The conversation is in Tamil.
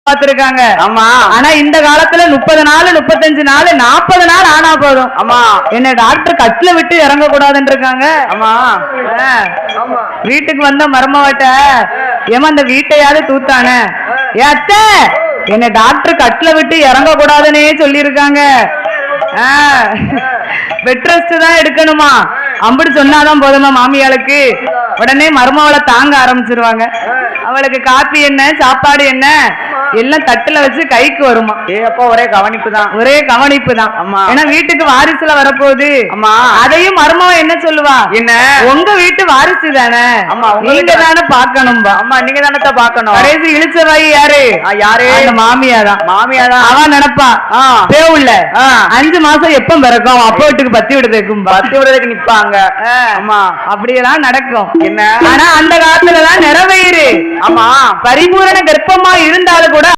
பாத்துருக்காங்க. ஆமா. ஆனா இந்த காலத்துல 30 நாள் 35 நாள் 40 நாள் ஆனா போதும். ஆமா. என்ன டாக்டர் கட்டில விட்டு இறங்க கூடாதுன்னு இருக்காங்க. ஆமா. வீட்டுக்கு வந்த மருமவட்ட ஏமா அந்த வீட்டையாவது தூத்தானே ஏ அத்தை என்ன டாக்டர் கட்டில விட்டு இறங்க கூடாதுன்னே சொல்லி இருக்காங்க. பெட் ரெஸ்ட் தான் எடுக்கணுமா அப்படி சொன்னாதான் போதுமா மாமியாளுக்கு. உடனே மருமவளை தாங்க ஆரம்பிச்சிருவாங்க. அவளுக்கு காப்பி என்ன சாப்பாடு என்ன எல்லாம் தட்டுல வச்சு கைக்கு வருமா. அப்போ ஒரே கவனிப்பு தான். ஒரே கவனிப்பு தான். ஆமா. ஏன்னா வீட்டுக்கு வாரிசுல வரப்போகுது. ஆமா. அதையும் மருமவ என்ன சொல்லுவா, என்ன உங்க வீட்டு வாரிசு தானே. ஆமா. நீங்க தானே பாக்கணும்பா. அம்மா நீங்க தானே பாக்கணும். கடைசி இழிச்சவாய் யாரு? யாரு? அந்த மாமியாதான். மாமியாதான். அவன் நினைப்பா தேவுள்ள 5 மாசம் எப்ப பிறக்கும் அப்ப வீட்டுக்கு பத்தி விடுறதுக்கும் பத்தி விடுறதுக்கு நிப்பாங்க. ஆமா அப்படியெல்லாம் நடக்கும். என்ன ஆனா அந்த காலத்துலதான் நிறைவேறு. ஆமா. பரிபூரண கர்ப்பமா இருந்தாலும்